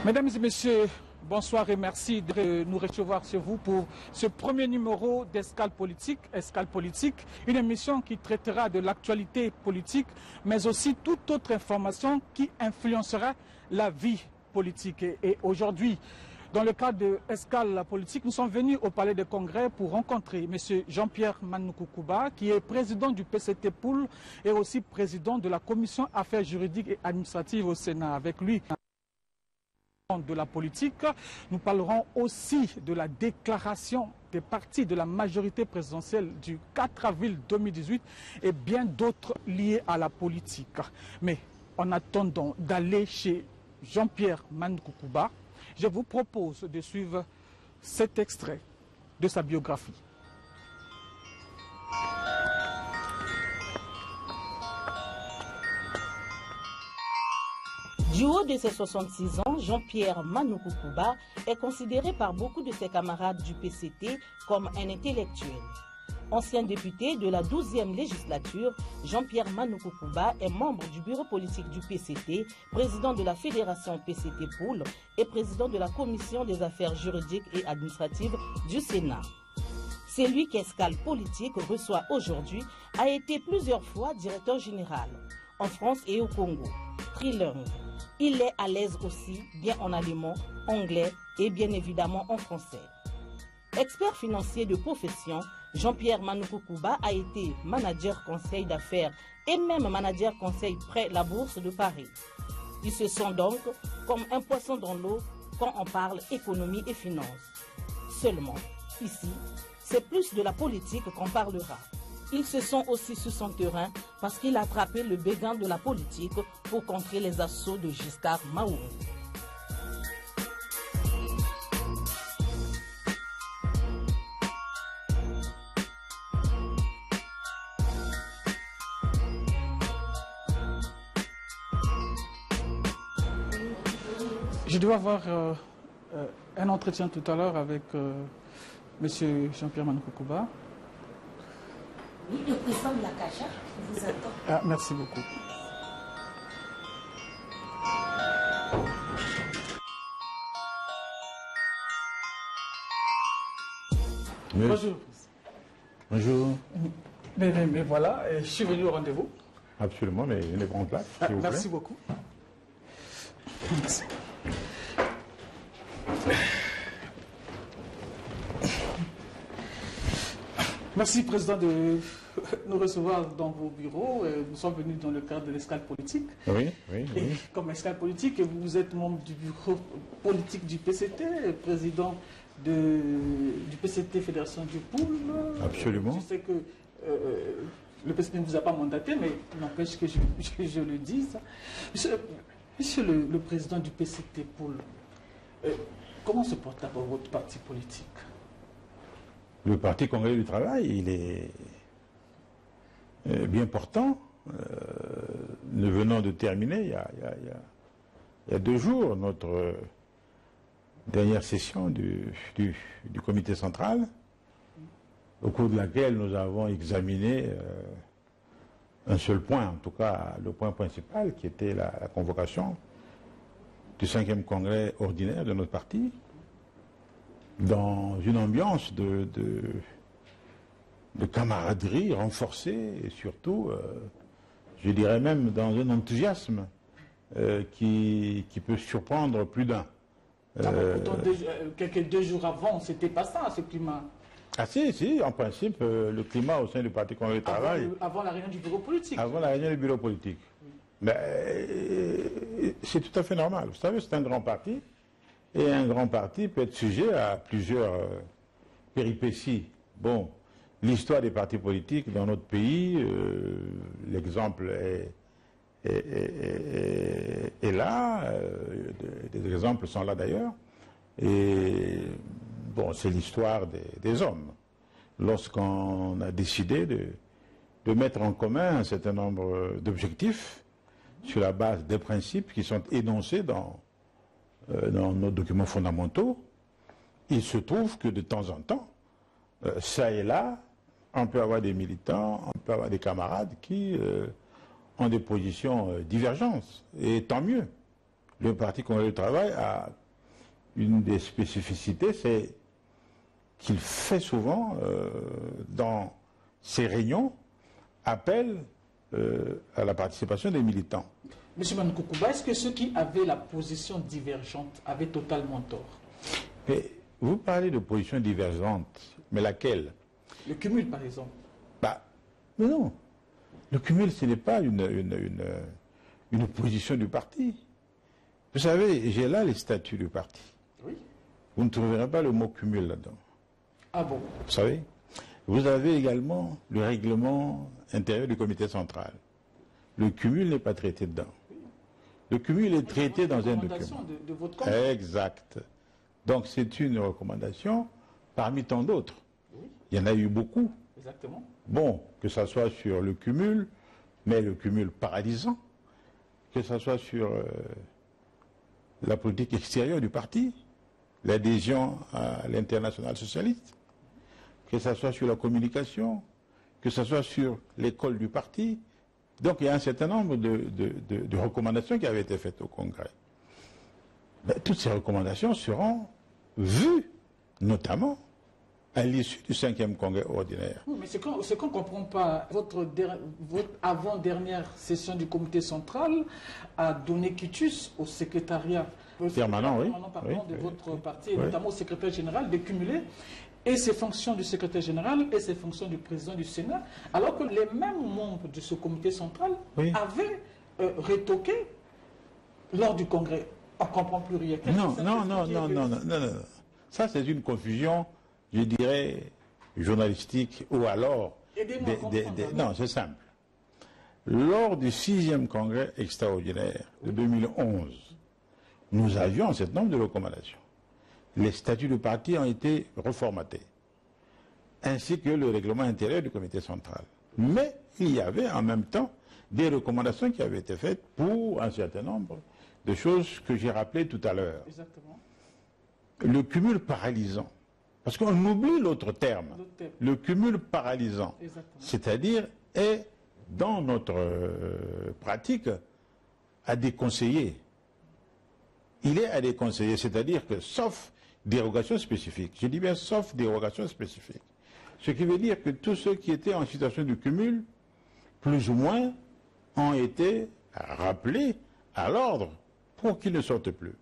Mesdames et messieurs, bonsoir et merci de nous recevoir chez vous pour ce premier numéro d'Escale Politique, une émission qui traitera de l'actualité politique, mais aussi toute autre information qui influencera la vie politique. Et aujourd'hui, dans le cadre de Escale Politique, nous sommes venus au Palais des Congrès pour rencontrer M. Jean-Pierre Manoukoukouba, qui est président du PCT Pool et aussi président de la Commission Affaires juridiques et administratives au Sénat. Avec lui, de la politique, nous parlerons aussi de la déclaration des partis de la majorité présidentielle du 4 avril 2018 et bien d'autres liés à la politique. Mais en attendant d'aller chez Jean-Pierre Manoukoukouba, je vous propose de suivre cet extrait de sa biographie. Du haut de ses 66 ans, Jean-Pierre Manoukoukouba est considéré par beaucoup de ses camarades du PCT comme un intellectuel. Ancien député de la 12e législature, Jean-Pierre Manoukoukouba est membre du bureau politique du PCT, président de la fédération PCT Pool et président de la commission des affaires juridiques et administratives du Sénat. Celui qu'Escale Politique reçoit aujourd'hui a été plusieurs fois directeur général en France et au Congo, trilingue. Il est à l'aise aussi, bien en allemand, anglais et bien évidemment en français. Expert financier de profession, Jean-Pierre Manoukoukouba a été manager conseil d'affaires et même manager conseil près la Bourse de Paris. Il se sent donc comme un poisson dans l'eau quand on parle économie et finances. Seulement, ici, c'est plus de la politique qu'on parlera. Il se sent aussi sur son terrain parce qu'il a attrapé le béguin de la politique pour contrer les assauts de Giscard Maouro. Je dois avoir un entretien tout à l'heure avec M. Jean-Pierre Manoukoukouba. Oui, le président de la CAJA vous attend. Ah, merci beaucoup. Mais... Bonjour. Bonjour. Mais voilà, je suis venu au rendez-vous. Absolument, mais venez prendre place, s'il vous plaît. Merci beaucoup. Merci. Merci, Président, de nous recevoir dans vos bureaux. Nous sommes venus dans le cadre de l'Escale Politique. Oui. Et comme Escale Politique, vous êtes membre du bureau politique du PCT, président du PCT Fédération du Pool. Absolument. Je sais que le PCT ne vous a pas mandaté, mais n'empêche que je le dise. Monsieur le président du PCT Pool, comment se porte d'abord votre parti politique? Le Parti Congolais du Travail, il est bien portant. Nous venons de terminer, il y a 2 jours, notre dernière session du comité central, au cours de laquelle nous avons examiné un seul point, en tout cas le point principal, qui était la convocation du 5e congrès ordinaire de notre parti, dans une ambiance de camaraderie renforcée et surtout, je dirais même dans un enthousiasme qui peut surprendre plus d'un. Pourtant, quelques 2 jours avant, c'était pas ça, ce climat. Ah si, en principe, le climat au sein du Parti Congolais du Travail... Avant la réunion du bureau politique. Avant la réunion du bureau politique. Oui. Mais c'est tout à fait normal. Vous savez, c'est un grand parti. Et un grand parti peut être sujet à plusieurs péripéties. Bon, l'histoire des partis politiques dans notre pays, l'exemple est là, des exemples sont là d'ailleurs. Et bon, c'est l'histoire des hommes. Lorsqu'on a décidé de mettre en commun un certain nombre d'objectifs sur la base des principes qui sont énoncés dans nos documents fondamentaux, il se trouve que de temps en temps, ça et là, on peut avoir des militants, on peut avoir des camarades qui ont des positions divergentes. Et tant mieux. le Parti congolais du travail a une des spécificités, c'est qu'il fait souvent, dans ses réunions, appel à la participation des militants. Monsieur Manoukoukouba, est-ce que ceux qui avaient la position divergente avaient totalement tort? Mais vous parlez de positions divergentes, mais laquelle? Le cumul, par exemple. Bah, mais non. Le cumul, ce n'est pas une position du parti. Vous savez, j'ai là les statuts du parti. Oui. Vous ne trouverez pas le mot cumul là-dedans. Ah bon? Vous savez, vous avez également le règlement intérieur du comité central. Le cumul n'est pas traité dedans. Le cumul est traité dans un document. De votre compte. Exact. Donc c'est une recommandation parmi tant d'autres. Oui. Il y en a eu beaucoup. Exactement. Bon, que ce soit sur le cumul, mais le cumul paralysant, que ce soit sur la politique extérieure du parti, l'adhésion à l'international socialiste, que ce soit sur la communication, que ce soit sur l'école du parti. Donc il y a un certain nombre de recommandations qui avaient été faites au Congrès. Mais toutes ces recommandations seront vues, notamment à l'issue du 5e Congrès ordinaire. Oui, mais c'est qu'on ne comprend pas. Votre avant-dernière session du comité central a donné quitus au secrétariat permanent, oui, de votre parti, et notamment au secrétaire général, de cumuler et ses fonctions du secrétaire général et ses fonctions du président du Sénat, alors que les mêmes membres de ce comité central avaient retoqué lors du Congrès. On ne comprend plus rien. Non. Ça, c'est une confusion, je dirais, journalistique ou alors... Non, c'est simple. Lors du 6e Congrès extraordinaire de 2011, nous avions un certain nombre de recommandations. Les statuts du parti ont été reformatés, ainsi que le règlement intérieur du comité central. Mais il y avait en même temps des recommandations qui avaient été faites pour un certain nombre de choses que j'ai rappelées tout à l'heure. Exactement. Le cumul paralysant, parce qu'on oublie l'autre terme, le cumul paralysant, c'est-à-dire est dans notre pratique à des conseillers. Il est à des conseillers, c'est-à-dire que sauf dérogation spécifique, je dis bien sauf dérogation spécifique, ce qui veut dire que tous ceux qui étaient en situation de cumul, plus ou moins, ont été rappelés à l'ordre pour qu'ils ne sortent plus,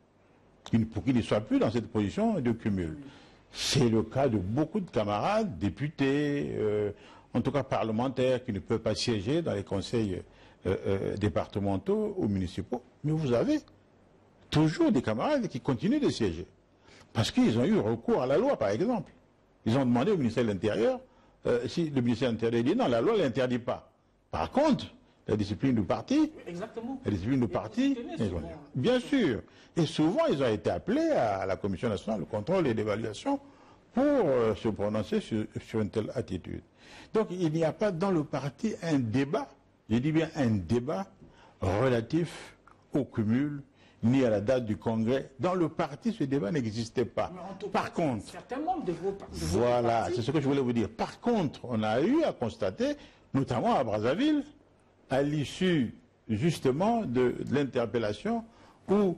pour qu'ils ne soient plus dans cette position de cumul. C'est le cas de beaucoup de camarades, députés, en tout cas parlementaires, qui ne peuvent pas siéger dans les conseils départementaux ou municipaux. Mais vous avez toujours des camarades qui continuent de siéger. Parce qu'ils ont eu recours à la loi, par exemple. Ils ont demandé au ministère de l'Intérieur, si le ministère de l'Intérieur dit non, la loi ne l'interdit pas. Par contre, la discipline du parti, la discipline du parti, bien sûr. Et souvent, ils ont été appelés à la Commission nationale de contrôle et d'évaluation pour se prononcer sur une telle attitude. Donc, il n'y a pas dans le parti un débat, je dis bien un débat relatif au cumul, ni à la date du Congrès. Dans le parti, ce débat n'existait pas. Par contre, voilà, c'est ce que je voulais vous dire. Par contre, on a eu à constater, notamment à Brazzaville, à l'issue justement de l'interpellation ou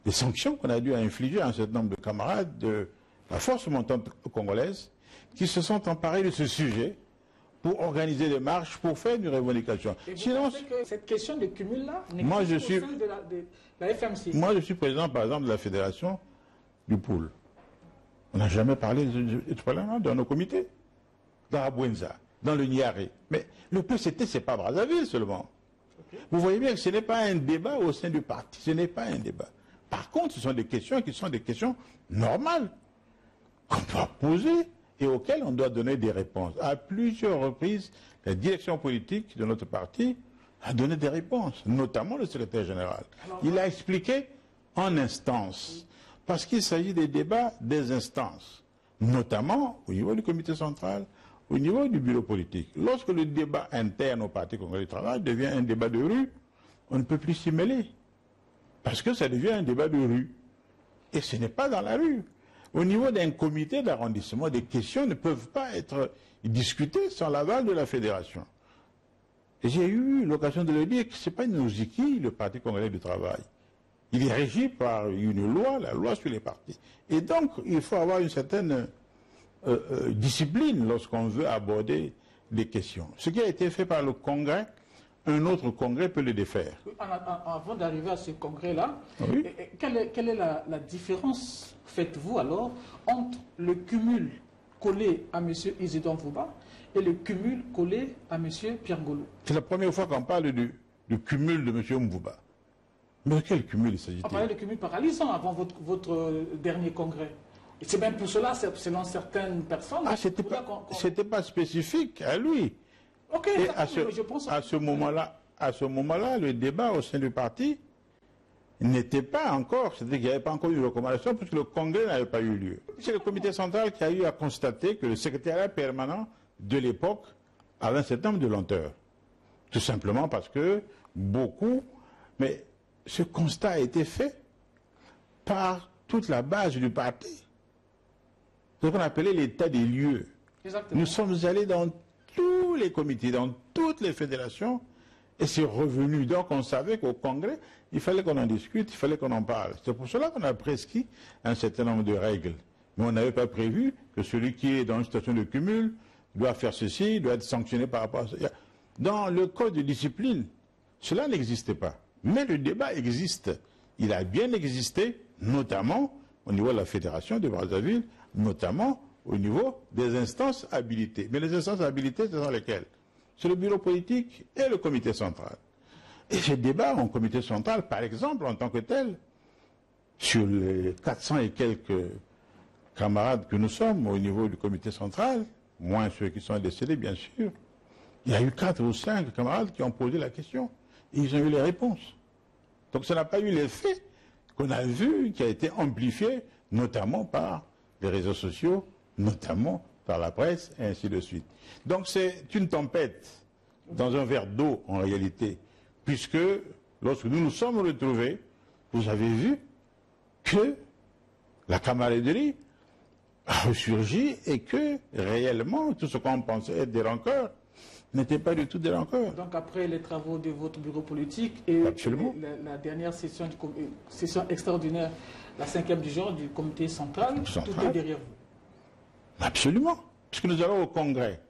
des sanctions qu'on a dû infliger à un certain nombre de camarades de la force montante congolaise qui se sont emparés de ce sujet pour organiser des marches, pour faire une revendication. Et vous pensez que cette question de cumul-là moi, je suis, au sein de la FMC. Moi, je suis président, par exemple, de la fédération du Poul. On n'a jamais parlé de ce problème dans nos comités. Dans Abouenza, dans le Niaré. Mais le PCT, ce n'est pas Brazzaville seulement. Okay. Vous voyez bien que ce n'est pas un débat au sein du parti. Ce n'est pas un débat. Par contre, ce sont des questions qui sont des questions normales qu'on doit poser et auxquelles on doit donner des réponses. À plusieurs reprises, la direction politique de notre parti a donné des réponses, notamment le secrétaire général. Il a expliqué en instance, parce qu'il s'agit des débats des instances, notamment au niveau du comité central, au niveau du bureau politique. Lorsque le débat interne au Parti congolais du travail devient un débat de rue, on ne peut plus s'y mêler, parce que ça devient un débat de rue. Et ce n'est pas dans la rue. Au niveau d'un comité d'arrondissement, des questions ne peuvent pas être discutées sans l'aval de la fédération. J'ai eu l'occasion de le dire que ce n'est pas une Noziki, le Parti congolais du travail. Il est régi par une loi, la loi sur les partis. Et donc, il faut avoir une certaine discipline lorsqu'on veut aborder des questions. Ce qui a été fait par le Congrès, un autre Congrès peut le défaire. Avant d'arriver à ce Congrès-là, oui. quelle est la différence, faites-vous alors, entre le cumul collé à M. Isidore Mvouba et le cumul collé à M. Pierre Ngolo? C'est la première fois qu'on parle du cumul de M. Mvouba. Mais de quel cumul il s'agit-il? On parlait de cumul paralysant avant votre dernier Congrès. Et c'est même pour cela, selon certaines personnes... Ah, c'était pas spécifique à lui. Ok, et je pense... à ce moment-là, le débat au sein du parti n'était pas encore, c'est-à-dire qu'il n'y avait pas encore eu de recommandation, puisque le Congrès n'avait pas eu lieu. C'est le comité central qui a eu à constater que le secrétariat permanent de l'époque avait un certain nombre de lenteurs. Tout simplement parce que beaucoup... Mais ce constat a été fait par toute la base du parti. Ce qu'on appelait l'état des lieux. Exactement. Nous sommes allés dans tous les comités, dans toutes les fédérations, et c'est revenu. Donc on savait qu'au Congrès, il fallait qu'on en discute, il fallait qu'on en parle. C'est pour cela qu'on a prescrit un certain nombre de règles. Mais on n'avait pas prévu que celui qui est dans une situation de cumul doit faire ceci, doit être sanctionné par rapport à ça. Dans le code de discipline, cela n'existait pas. Mais le débat existe. Il a bien existé, notamment au niveau de la Fédération de Brazzaville, notamment au niveau des instances habilitées. Mais les instances habilitées, ce sont lesquelles? C'est le bureau politique et le comité central. Et ces débats en comité central, par exemple, en tant que tel, sur les 400 et quelques camarades que nous sommes au niveau du comité central, moins ceux qui sont décédés, bien sûr, il y a eu 4 ou 5 camarades qui ont posé la question. Et ils ont eu les réponses. Donc ça n'a pas eu l'effet qu'on a vu, qui a été amplifié, notamment par les réseaux sociaux, notamment par la presse, et ainsi de suite. Donc c'est une tempête dans un verre d'eau, en réalité, puisque lorsque nous nous sommes retrouvés, vous avez vu que la camaraderie a ressurgi et que, réellement, tout ce qu'on pensait être des rancœurs n'était pas du tout des rancœurs. Donc après les travaux de votre bureau politique et la dernière session extraordinaire, la 5e du genre du comité central, tout est derrière vous. Absolument. Puisque nous allons au Congrès.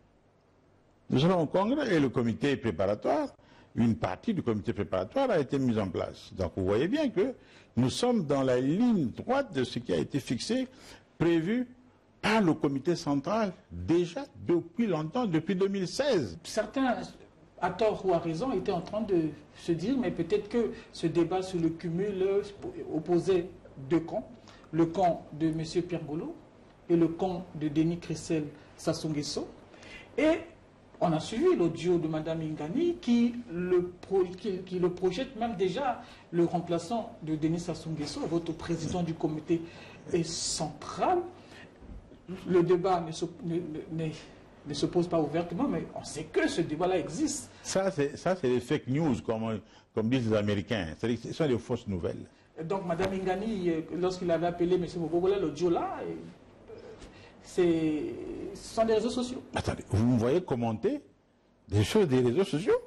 Nous allons au Congrès et le comité préparatoire, une partie du comité préparatoire a été mise en place. Donc vous voyez bien que nous sommes dans la ligne droite de ce qui a été fixé, prévu par le comité central, déjà depuis longtemps, depuis 2016. Certains, à tort ou à raison, étaient en train de se dire, mais peut-être que ce débat sur le cumul opposait deux camps, le camp de M. Pierre Ngolo et le camp de Denis Christel Sassou Nguesso. Et on a suivi l'audio de Mme Ingani qui le projette même déjà le remplaçant de Denis Sassou Nguesso, votre président du comité central. Le débat ne se pose pas ouvertement, mais on sait que ce débat-là existe. Ça, c'est des fake news, comme disent les Américains. Ce sont des fausses nouvelles. Et donc, Mme Ingani, lorsqu'il avait appelé M. Mobogola, l'audio-là, ce sont des réseaux sociaux. Attendez, vous me voyez commenter des choses des réseaux sociaux?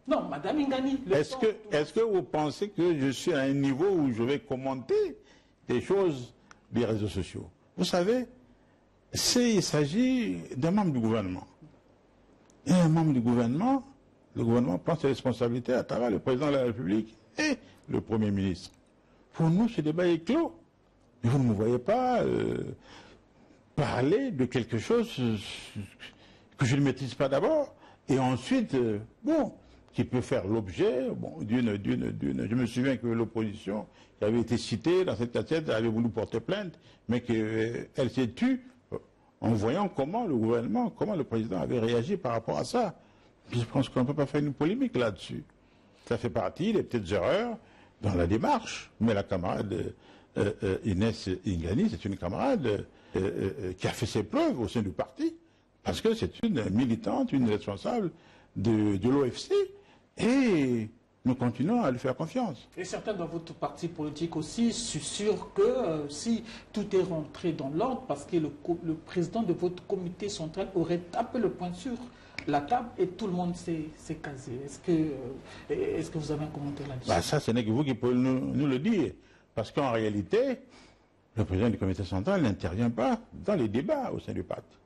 Non, Mme Ingani. Est-ce que vous pensez que je suis à un niveau où je vais commenter des choses des réseaux sociaux? Vous savez, il s'agit d'un membre du gouvernement. Et un membre du gouvernement, le gouvernement prend ses responsabilités à travers le président de la République et le Premier ministre. Pour nous, ce débat est clos. Mais vous ne me voyez pas parler de quelque chose que je ne maîtrise pas d'abord, et ensuite, qui peut faire l'objet d'une... Je me souviens que l'opposition qui avait été citée dans cette cassette avait voulu porter plainte, mais qu'elle s'est tue en voyant comment le gouvernement, comment le président avait réagi par rapport à ça. Je pense qu'on ne peut pas faire une polémique là-dessus. Ça fait partie des petites erreurs dans la démarche, mais la camarade Inès Ingani, c'est une camarade qui a fait ses preuves au sein du parti, parce que c'est une militante, une responsable de l'OFC, et nous continuons à lui faire confiance. Et certains dans votre parti politique aussi susurrent que si tout est rentré dans l'ordre, parce que le président de votre comité central aurait tapé le poing sur la table et tout le monde s'est casé. Est-ce que vous avez un commentaire là-dessus? Ça, ce n'est que vous qui pouvez nous le dire. Parce qu'en réalité, le président du comité central n'intervient pas dans les débats au sein du parti.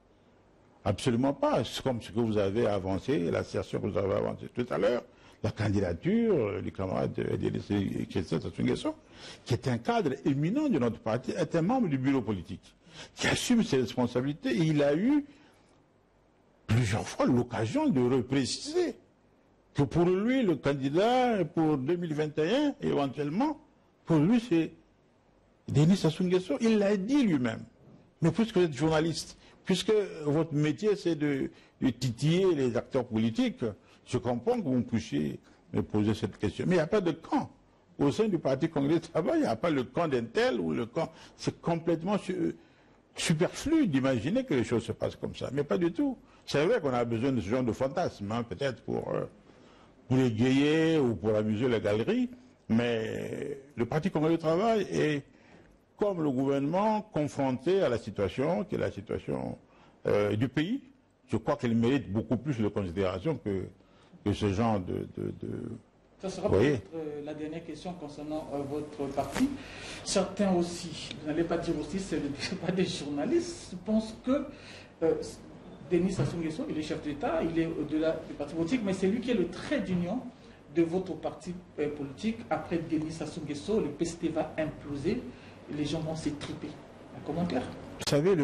Absolument pas. C'est comme ce que vous avez avancé, l'assertion que vous avez avancée tout à l'heure, la candidature du camarade Christian Sassou Nguesso, qui est un cadre éminent de notre parti, est un membre du bureau politique, qui assume ses responsabilités. Et il a eu plusieurs fois l'occasion de repréciser que pour lui, le candidat pour 2021, éventuellement, pour lui, c'est Denis Sassou Nguesso. Il l'a dit lui-même. Mais puisque vous êtes journaliste, puisque votre métier, c'est de titiller les acteurs politiques, je comprends que vous puissiez me poser cette question. Mais il n'y a pas de camp. Au sein du Parti Congrès du Travail, il n'y a pas le camp d'un tel ou le camp. C'est complètement superflu d'imaginer que les choses se passent comme ça. Mais pas du tout. C'est vrai qu'on a besoin de ce genre de fantasme, hein, peut-être pour égayer ou pour amuser la galerie. Mais le Parti Congrès du Travail est, comme le gouvernement, confronté à la situation, qui est la situation du pays. Je crois qu'elle mérite beaucoup plus de considération que ce genre de... Ça sera peut-être la dernière question concernant votre parti. Certains aussi, vous n'allez pas dire aussi, ce n'est pas des journalistes, pensent que Denis Sassou Nguesso, il est chef d'État, il est au-delà du parti politique, mais c'est lui qui est le trait d'union de votre parti politique. Après Denis Sassou Nguesso, le PCT va imploser, les gens vont s'étriper. Un commentaire? Vous savez,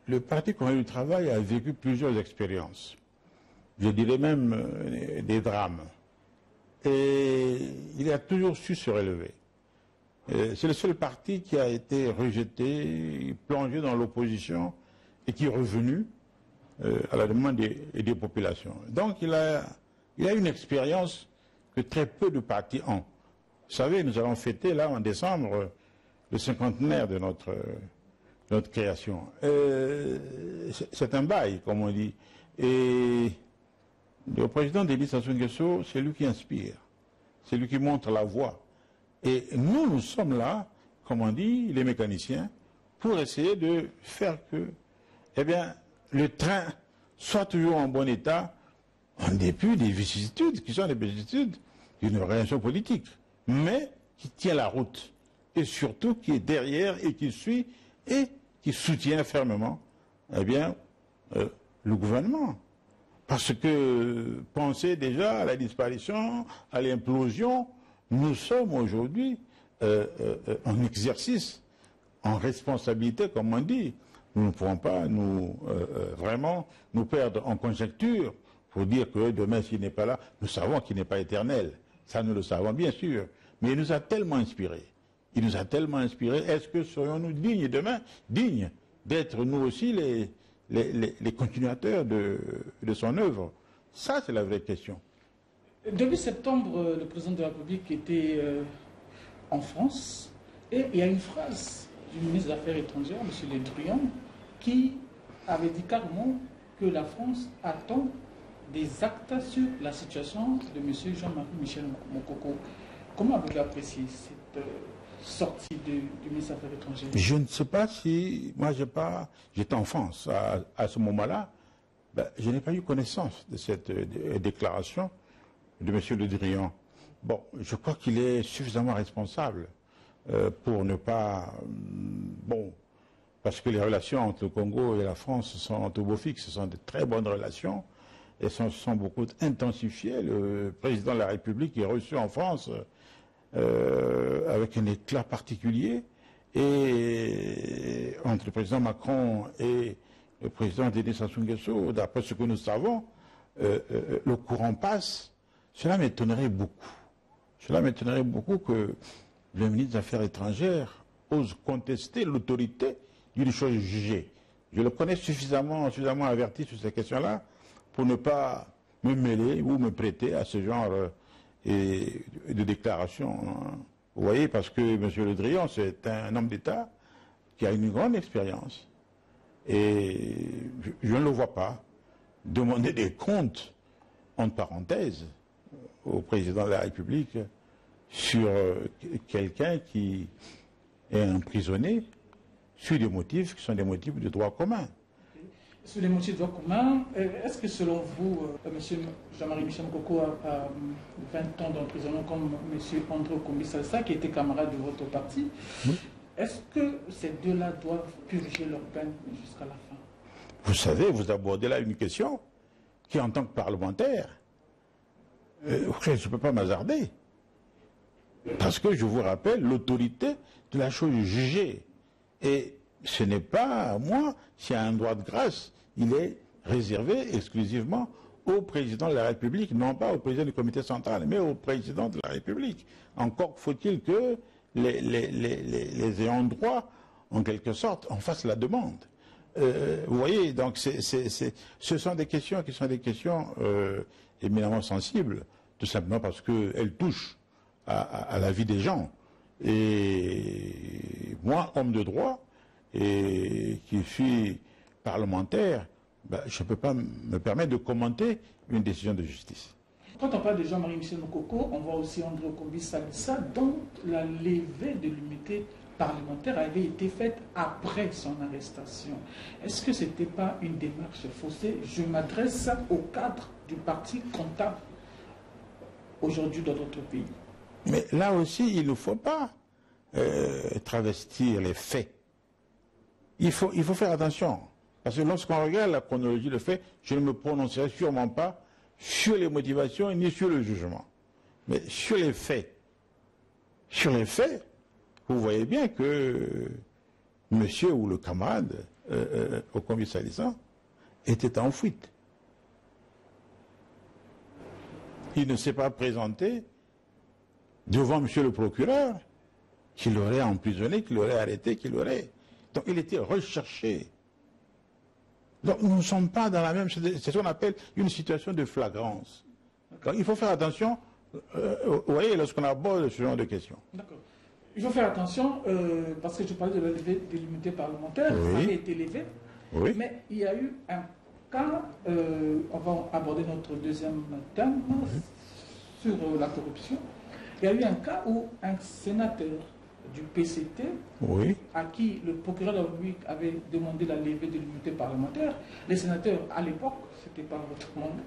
le Parti Congrès du Travail a vécu plusieurs expériences. Je dirais même des drames. Et il a toujours su se relever. C'est le seul parti qui a été rejeté, plongé dans l'opposition et qui est revenu à la demande des populations. Donc il a une expérience que très peu de partis ont. Vous savez, nous allons fêter là en décembre le cinquantenaire de notre création. C'est un bail, comme on dit. Et le président Denis Sassou Nguesso, c'est lui qui inspire, c'est lui qui montre la voie. Et nous sommes là, comme on dit, les mécaniciens, pour essayer de faire que, eh bien, le train soit toujours en bon état, en dépit des vicissitudes, qui sont des vicissitudes d'une organisation politique, mais qui tient la route, et surtout qui est derrière et qui suit et qui soutient fermement, eh bien, le gouvernement. Parce que penser déjà à la disparition, à l'implosion, nous sommes aujourd'hui en exercice, en responsabilité, comme on dit. Nous ne pourrons pas vraiment nous perdre en conjecture pour dire que demain, s'il n'est pas là, nous savons qu'il n'est pas éternel. Ça, nous le savons, bien sûr. Mais il nous a tellement inspirés. Il nous a tellement inspirés. Est-ce que serions-nous dignes demain, dignes d'être nous aussi les continuateurs de son œuvre? Ça, c'est la vraie question. Début septembre, le président de la République était en France et il y a une phrase du ministre des Affaires étrangères, M. Le Drian, qui avait dit carrément que la France attend des actes sur la situation de M. Jean-Marie Michel Mokoko. Comment avez-vous apprécié cette sortie du ministre des Affaires étrangères? Je ne sais pas si... Moi, j'étais en France à ce moment-là. Je n'ai pas eu connaissance de cette déclaration de M. Le Drian. Bon, je crois qu'il est suffisamment responsable pour ne pas... bon, parce que les relations entre le Congo et la France sont au beau fixe, ce sont de très bonnes relations, et se sont beaucoup intensifiées. Le président de la République est reçu en France avec un éclat particulier, et entre le président Macron et le président Denis Sassou Nguesso, d'après ce que nous savons, le courant passe. Cela m'étonnerait beaucoup. Cela m'étonnerait beaucoup que le ministre des Affaires étrangères ose contester l'autorité d'une chose jugée. Je le connais suffisamment averti sur ces questions-là pour ne pas me mêler ou me prêter à ce genre de déclaration. Vous voyez, parce que M. Le Drian, c'est un homme d'État qui a une grande expérience. Et je ne le vois pas demander des comptes, entre parenthèses, au président de la République sur quelqu'un qui est emprisonné sur des motifs qui sont des motifs de droit commun. Sur les motifs de droit commun, est-ce que selon vous, M. Jean-Marie Michel Mokoko a 20 ans d'emprisonnement comme M. André Kombi Salsa, qui était camarade de votre parti, oui. Est-ce que ces deux-là doivent purger leur peine jusqu'à la fin? Vous savez, vous abordez là une question qui, en tant que parlementaire, je ne peux pas m'hasarder. Parce que je vous rappelle l'autorité de la chose jugée. Et ce n'est pas à moi, s'il y a un droit de grâce, il est réservé exclusivement au président de la République, non pas au président du comité central, mais au président de la République. Encore faut-il que les ayants droit, en quelque sorte, en fassent la demande. Vous voyez, donc ce sont des questions qui sont des questions éminemment sensibles, tout simplement parce qu'elles touchent à la vie des gens. Et moi, homme de droit, et qui suis parlementaire, ben, je ne peux pas me permettre de commenter une décision de justice. Quand on parle de Jean-Marie Michel Mokoko, on voit aussi André Kombi Salsa, dont la levée de l'immunité parlementaire avait été faite après son arrestation. Est-ce que ce n'était pas une démarche faussée? Je m'adresse au cadre du parti comptable aujourd'hui dans notre pays. Mais là aussi, il ne faut pas travestir les faits. Il faut faire attention. Parce que lorsqu'on regarde la chronologie de faits, je ne me prononcerai sûrement pas sur les motivations ni sur le jugement. Mais sur les faits, vous voyez bien que monsieur ou le camarade au Kombi Salsa était en fuite. Il ne s'est pas présenté devant monsieur le procureur qui l'aurait emprisonné, qui l'aurait arrêté, qui l'aurait... Donc il était recherché. Donc nous ne sommes pas dans la même... C'est ce qu'on appelle une situation de flagrance. Donc, il faut faire attention, vous voyez, lorsqu'on aborde ce genre de questions. D'accord. Il faut faire attention, parce que je parlais de la levée de l'immunité parlementaire, oui. Ça avait été levé, oui. Mais il y a eu un cas, on va aborder notre deuxième thème, oui. Sur la corruption. Il y a eu un cas où un sénateur du PCT, oui. À qui le procureur de la République avait demandé la levée de l'immunité parlementaire, les sénateurs, à l'époque, c'était pas votre monde,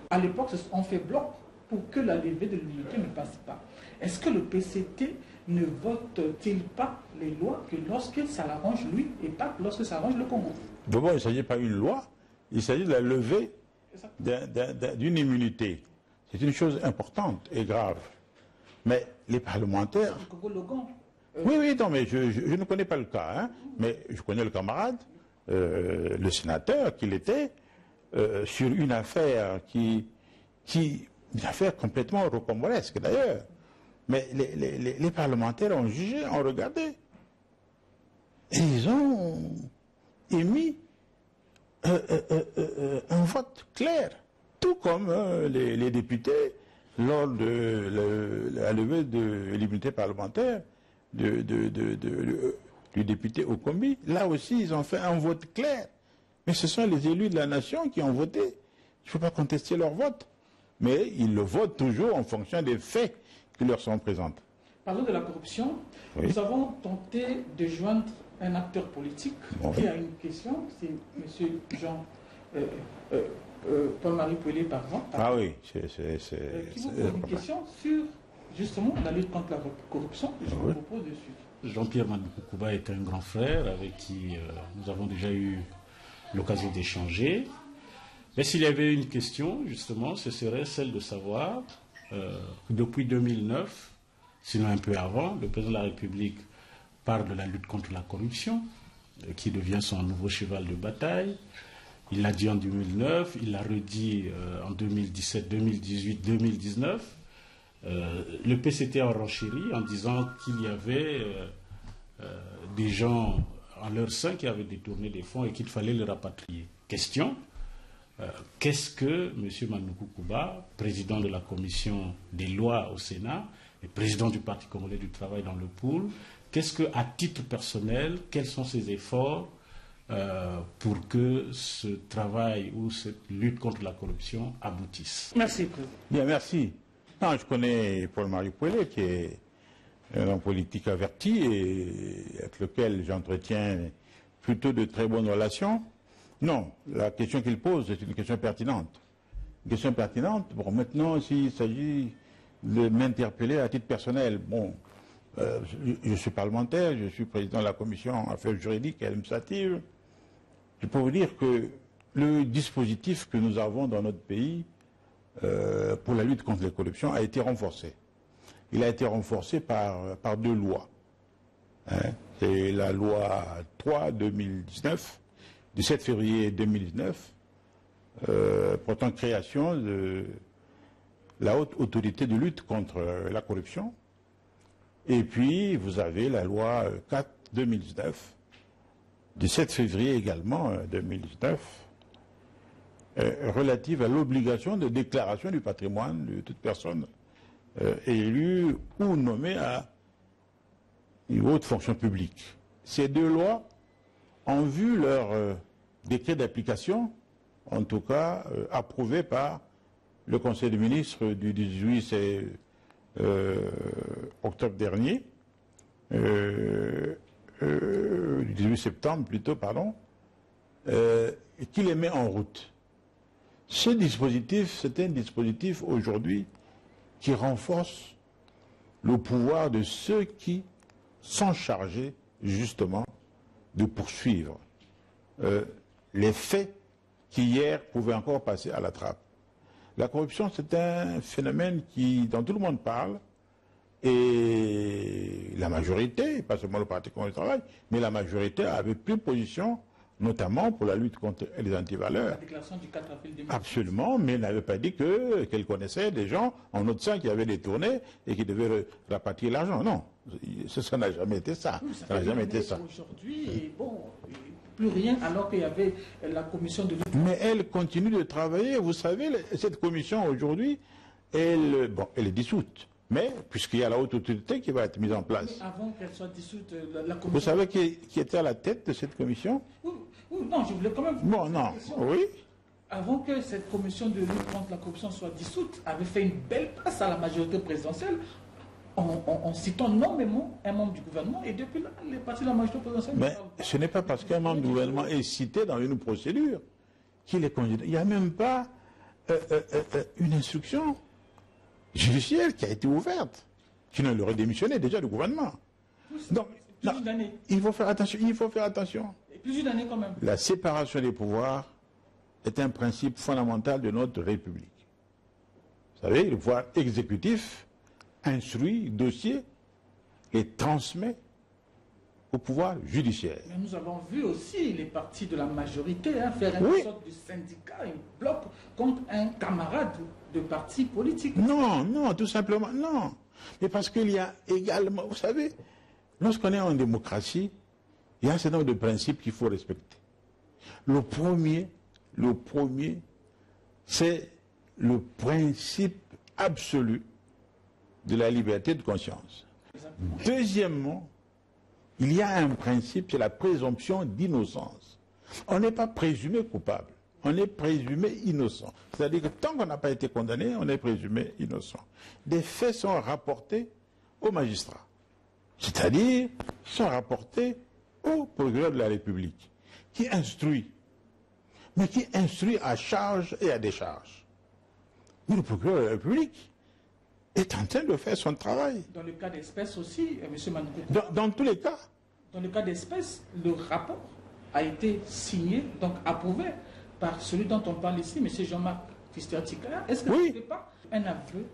à l'époque, ont fait bloc pour que la levée de l'immunité ne passe pas. Est-ce que le PCT ne vote-t-il pas les lois que lorsque ça l'arrange lui et pas lorsque ça arrange le Congo? D'abord, il ne s'agit pas d'une loi, il s'agit de la levée d'une immunité. C'est une chose importante et grave. Mais les parlementaires... Oui, non, mais je ne connais pas le cas, hein, mais je connais le camarade, le sénateur qu'il était, sur une affaire une affaire complètement rocambolesque d'ailleurs. Mais les parlementaires ont jugé, ont regardé. Et ils ont émis un vote clair. Tout comme les députés, lors de la levée de l'immunité parlementaire du député Okombi, là aussi ils ont fait un vote clair. Mais ce sont les élus de la nation qui ont voté. Il ne faut pas contester leur vote. Mais ils le votent toujours en fonction des faits qui leur sont présentés. Parlons de la corruption. Oui. Nous avons tenté de joindre un acteur politique qui a une question. C'est M. Jean... Paul-Marie Pouillet, par exemple. Ah oui, qui vous pose une question sur, justement, la lutte contre la corruption. Et je vous propose de suivre. Jean-Pierre Manukouba est un grand frère avec qui nous avons déjà eu l'occasion d'échanger. Mais s'il y avait une question, justement, ce serait celle de savoir, depuis 2009, sinon un peu avant, le président de la République parle de la lutte contre la corruption, qui devient son nouveau cheval de bataille. Il l'a dit en 2009, il l'a redit en 2017, 2018, 2019. Le PCT a renchéri en disant qu'il y avait des gens en leur sein qui avaient détourné des fonds et qu'il fallait les rapatrier. Question, qu'est-ce que M. Manukouba, président de la commission des lois au Sénat et président du Parti congolais du travail dans le pool, qu'est-ce que, à titre personnel, quels sont ses efforts pour que ce travail ou cette lutte contre la corruption aboutisse? Merci, Président. Bien, merci. Non, je connais Paul-Marie Pouellet, qui est un homme politique averti et avec lequel j'entretiens plutôt de très bonnes relations. Non, la question qu'il pose est une question pertinente. Une question pertinente. Bon, maintenant, s'il s'agit de m'interpeller à titre personnel, bon, je suis parlementaire, je suis président de la commission affaires juridiques et administratives. Je peux vous dire que le dispositif que nous avons dans notre pays pour la lutte contre la corruption a été renforcé. Il a été renforcé par deux lois. Hein. C'est la loi 3/2019, du 7 février 2019, portant création de la haute autorité de lutte contre la corruption. Et puis, vous avez la loi 4/2019, du 7 février également 2019, relative à l'obligation de déclaration du patrimoine de toute personne élue ou nommée à une haute fonction publique. Ces deux lois ont vu leur décret d'application, en tout cas approuvé par le Conseil des ministres du 18 octobre dernier, du 18 septembre plutôt, pardon, qui les met en route. Ce dispositif, c'est un dispositif aujourd'hui qui renforce le pouvoir de ceux qui sont chargés justement de poursuivre les faits qui hier pouvaient encore passer à la trappe. La corruption, c'est un phénomène dont tout le monde parle, et la majorité, pas seulement le Parti communiste du travail, mais la majorité avait pris position, notamment pour la lutte contre les antivaleurs. La déclaration du 4 avril 2018. Absolument, mais elle n'avait pas dit qu'elle connaissait des gens en notre sein qui avaient détourné et qui devaient rapatrier l'argent. Non, ça n'a jamais été ça. Oui, ça n'a jamais été ça. Aujourd'hui, et bon, plus rien alors qu'il y avait la commission de lutte. Mais elle continue de travailler. Vous savez, cette commission aujourd'hui, elle est dissoute. Mais, puisqu'il y a la haute autorité qui va être mise en place. Mais avant qu'elle soit dissoute, la commission... Vous savez qui était à la tête de cette commission? Oui, non, je voulais quand même... Bon, non, oui. Avant que cette commission de lutte contre la corruption soit dissoute, avait fait une belle place à la majorité présidentielle, en citant nommément un membre du gouvernement, et depuis là, les partis de la majorité présidentielle... Mais ce n'est pas parce qu'un membre du gouvernement est cité dans une procédure qu'il est congédié. Il n'y a même pas une instruction judiciaire qui a été ouverte. Sinon, il aurait démissionné déjà du gouvernement. Donc, il faut faire attention. Il faut faire attention. Et plus d'une année quand même. La séparation des pouvoirs est un principe fondamental de notre République. Vous savez, le pouvoir exécutif instruit, dossier et transmet au pouvoir judiciaire. Mais nous avons vu aussi les partis de la majorité faire une sorte de syndicat, un bloc contre un camarade de parti politique. Non, non, tout simplement, non. Mais parce qu'il y a également, vous savez, lorsqu'on est en démocratie, il y a un certain nombre de principes qu'il faut respecter. Le premier, c'est le principe absolu de la liberté de conscience. Exactement. Deuxièmement, il y a un principe, c'est la présomption d'innocence. On n'est pas présumé coupable, on est présumé innocent. C'est-à-dire que tant qu'on n'a pas été condamné, on est présumé innocent. Des faits sont rapportés au magistrat, c'est-à-dire sont rapportés au procureur de la République, qui instruit, mais qui instruit à charge et à décharge. Mais le procureur de la République est en train de faire son travail. Dans le cas d'espèce aussi, M. Manoukou. Dans tous les cas. Dans le cas d'espèce, le rapport a été signé, donc approuvé par celui dont on parle ici, M. Jean-Marc Fister-Tikaya. Est-ce que ce n'était pas un aveu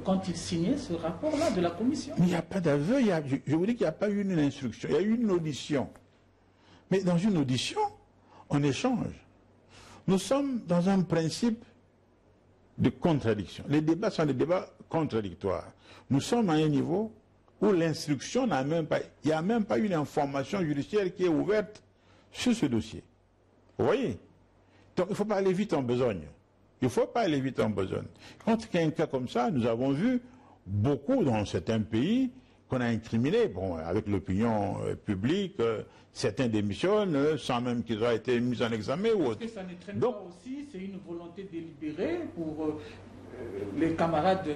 quand il signait ce rapport-là de la commission? Il n'y a pas d'aveu, je vous dis qu'il n'y a pas eu une instruction, il y a eu une audition. Mais dans une audition, on échange. Nous sommes dans un principe de contradiction. Les débats sont des débats contradictoires. Nous sommes à un niveau où l'instruction n'a même pas... Il n'y a même pas une information judiciaire qui est ouverte sur ce dossier. Vous voyez? Donc il ne faut pas aller vite en besogne. Il ne faut pas aller vite en besogne. Quand il y a un cas comme ça, nous avons vu beaucoup dans certains pays qu'on a incriminés, bon, avec l'opinion publique, certains démissionnent sans même qu'ils aient été mis en examen ou autre. Est-ce que ça ne traîne pas aussi? C'est une volonté délibérée pour les camarades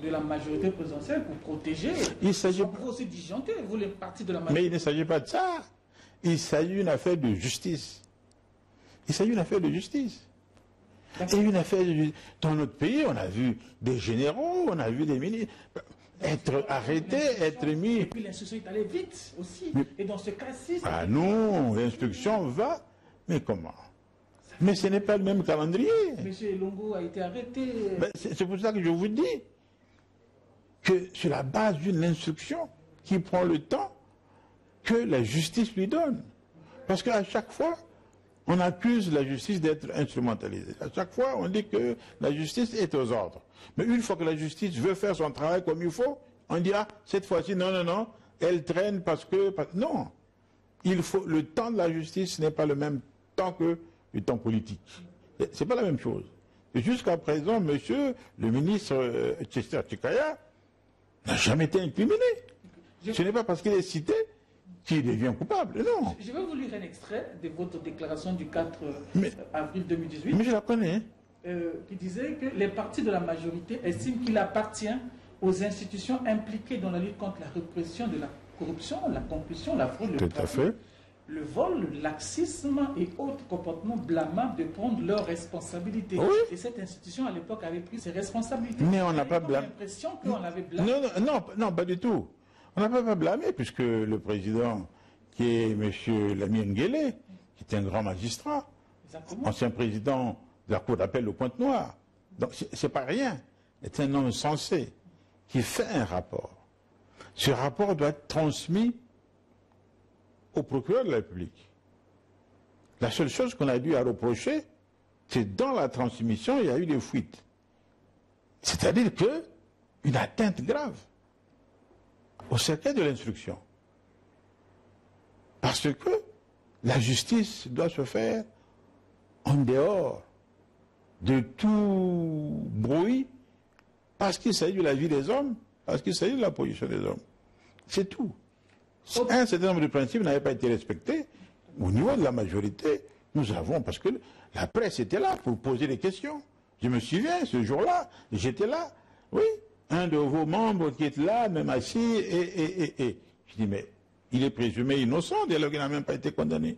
de la majorité présidentielle pour protéger. Il s'agit pour aussi disjoncter, vous les partis de la Mais majorité. il ne s'agit pas de ça. Il s'agit d'une affaire de justice. Il s'agit d'une affaire de justice. Et une affaire dans notre pays, on a vu des généraux, on a vu des ministres être arrêtés, être mis. Et puis l'instruction est allée vite aussi. Et dans ce cas-ci... Ah non, l'instruction va. Mais comment? Mais ce n'est pas le même calendrier. M. Longo a été arrêté. Ben, c'est pour ça que je vous dis que sur la base d'une instruction qui prend le temps que la justice lui donne. Parce qu'à chaque fois, on accuse la justice d'être instrumentalisée. À chaque fois, on dit que la justice est aux ordres. Mais une fois que la justice veut faire son travail comme il faut, on dit, ah, cette fois-ci, non, non, non, elle traîne parce que... Non. Il faut, le temps de la justice n'est pas le même temps que le temps politique. C'est pas la même chose. Jusqu'à présent, monsieur le ministre Chester Chikaya n'a jamais été incriminé. Ce n'est pas parce qu'il est cité qu'il devient coupable, non. Je vais vous lire un extrait de votre déclaration du 4 avril 2018. Mais je la connais. Qui disait que les partis de la majorité estiment qu'il appartient aux institutions impliquées dans la lutte contre la répression de la corruption, la concussion, la fraude, le trafic, le vol, le laxisme et autres comportements blâmables de prendre leurs responsabilités. Oui. Et cette institution, à l'époque, avait pris ses responsabilités. Mais on n'a pas blâmé. l'impression qu'on avait blâmé. Non, pas du tout. On n'a pas blâmé, puisque le président, qui est M. Lamine Nguélé, qui est un grand magistrat, ancien président de la Cour d'appel de Pointe-Noire, donc c'est pas rien, est un homme sensé, qui fait un rapport. Ce rapport doit être transmis au procureur de la République. La seule chose qu'on a dû à reprocher, c'est dans la transmission, il y a eu des fuites. C'est-à-dire une atteinte grave au secret de l'instruction. Parce que la justice doit se faire en dehors de tout bruit, parce qu'il s'agit de la vie des hommes, parce qu'il s'agit de la position des hommes. C'est tout. Un certain nombre de principes n'avaient pas été respectés. Au niveau de la majorité, nous avons, parce que la presse était là pour poser des questions. Je me souviens, ce jour-là, j'étais là, oui, un de vos membres qui est là, même assis, et. Je dis, mais il est présumé innocent, dès lors qu'il n'a même pas été condamné.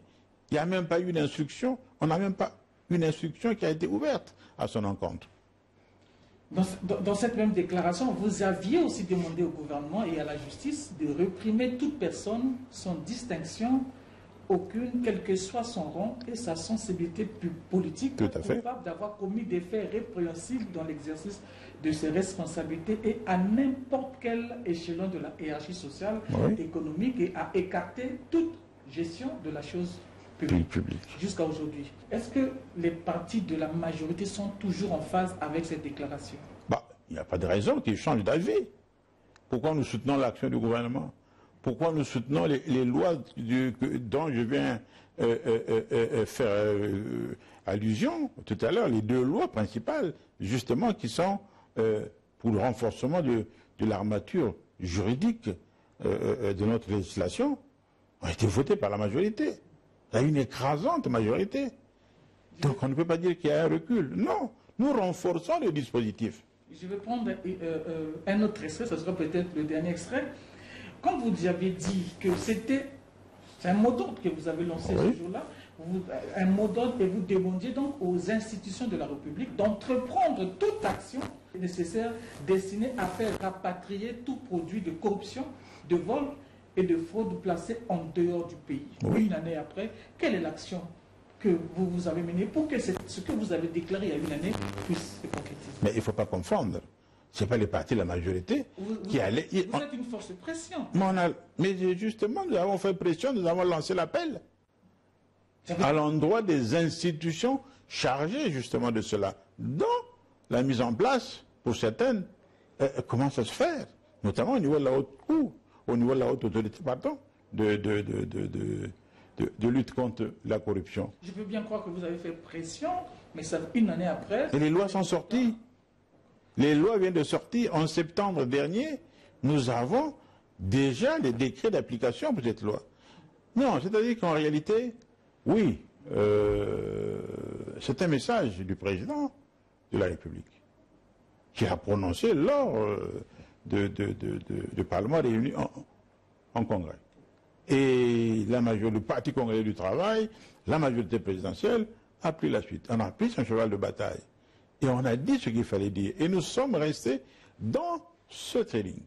Il n'y a même pas eu d'instruction, on n'a même pas une instruction qui a été ouverte à son encontre. Dans cette même déclaration, vous aviez aussi demandé au gouvernement et à la justice de réprimer toute personne sans distinction aucune, quel que soit son rang et sa sensibilité politique, coupable d'avoir commis des faits répréhensibles dans l'exercice de ses responsabilités et à n'importe quel échelon de la hiérarchie sociale, économique, et à écarter toute gestion de la chose publique. Jusqu'à aujourd'hui. Est-ce que les partis de la majorité sont toujours en phase avec cette déclaration? Il n'y a pas de raison qu'ils changent d'avis. Pourquoi nous soutenons l'action du gouvernement? Pourquoi nous soutenons les lois dont je viens faire allusion tout à l'heure, les deux lois principales, justement, qui sont pour le renforcement de l'armature juridique de notre législation, ont été votées par la majorité. Il y a une écrasante majorité. Donc on ne peut pas dire qu'il y a un recul. Non, nous renforçons le dispositif. Je vais prendre un autre extrait, ce sera peut-être le dernier extrait. Quand vous aviez dit que c'est un mot d'ordre que vous avez lancé ce jour-là, un mot d'ordre, et vous demandiez donc aux institutions de la République d'entreprendre toute action nécessaire destinée à faire rapatrier tout produit de corruption, de vol et de fraude placé en dehors du pays. Une année après, quelle est l'action que vous avez menée pour que ce que vous avez déclaré il y a une année puisse se concrétiser? Mais il ne faut pas confondre. Ce n'est pas les partis de la majorité qui allaient... Vous êtes une force de pression. Mais justement, nous avons fait pression, nous avons lancé l'appel à l'endroit des institutions chargées justement de cela, dont la mise en place, pour certaines, commence à se faire, notamment au niveau de la haute cour, au niveau de la haute autorité, pardon, de lutte contre la corruption. Je peux bien croire que vous avez fait pression, mais ça, une année après... Et les lois sont sorties. Les lois viennent de sortir en septembre dernier. Nous avons déjà les décrets d'application pour cette loi. Non, c'est-à-dire qu'en réalité, oui, c'est un message du président de la République qu'il a prononcé lors de Parlement réuni en Congrès. Et le Parti congolais du travail, la majorité présidentielle, a pris la suite. On a pris son cheval de bataille. Et on a dit ce qu'il fallait dire. Et nous sommes restés dans ce trading.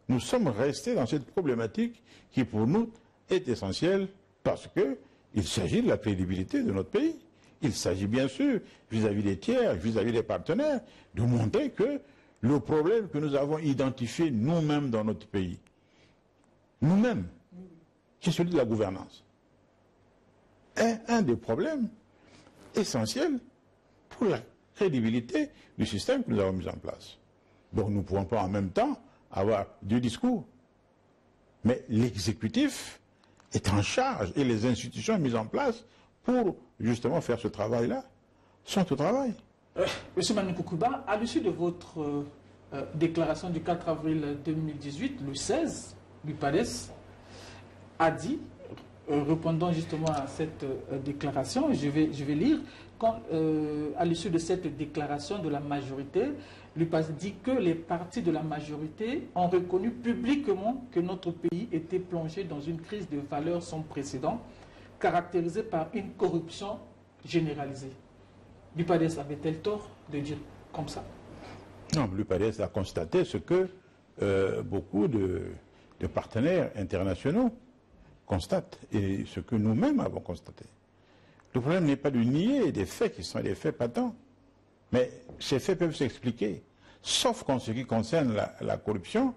Nous sommes restés dans cette problématique qui, pour nous, est essentielle parce qu'il s'agit de la crédibilité de notre pays. Il s'agit bien sûr, vis-à-vis des tiers, vis-à-vis des partenaires, de montrer que le problème que nous avons identifié nous-mêmes dans notre pays, nous-mêmes, qui est celui de la gouvernance, est un des problèmes essentiels pour la crédibilité du système que nous avons mis en place. Donc nous ne pouvons pas en même temps avoir deux discours. Mais l'exécutif est en charge et les institutions mises en place pour justement faire ce travail-là sont au travail. Monsieur Manu Kukuba, à l'issue de votre déclaration du 4 avril 2018, le 16, l'UPADES a dit, répondant justement à cette déclaration, je vais lire, à l'issue de cette déclaration de la majorité, l'UPADES dit que les partis de la majorité ont reconnu publiquement que notre pays était plongé dans une crise de valeurs sans précédent, caractérisée par une corruption généralisée. L'UPADES avait-elle tort de dire comme ça? Non, l'UPADES a constaté ce que beaucoup de partenaires internationaux constatent et ce que nous-mêmes avons constaté. Le problème n'est pas de nier des faits qui sont des faits patents, mais ces faits peuvent s'expliquer. Sauf qu'en ce qui concerne la corruption,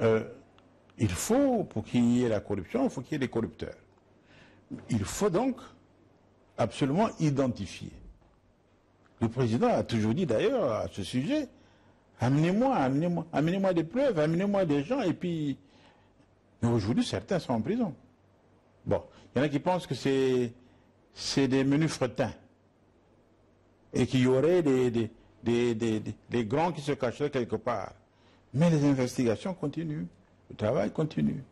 il faut, pour qu'il y ait la corruption, il faut qu'il y ait des corrupteurs. Il faut donc absolument identifier. Le président a toujours dit d'ailleurs à ce sujet, amenez-moi des preuves, amenez-moi des gens, et puis... Mais aujourd'hui, certains sont en prison. Bon, il y en a qui pensent que c'est des menus fretins, et qu'il y aurait des grands qui se cacheraient quelque part. Mais les investigations continuent, le travail continue.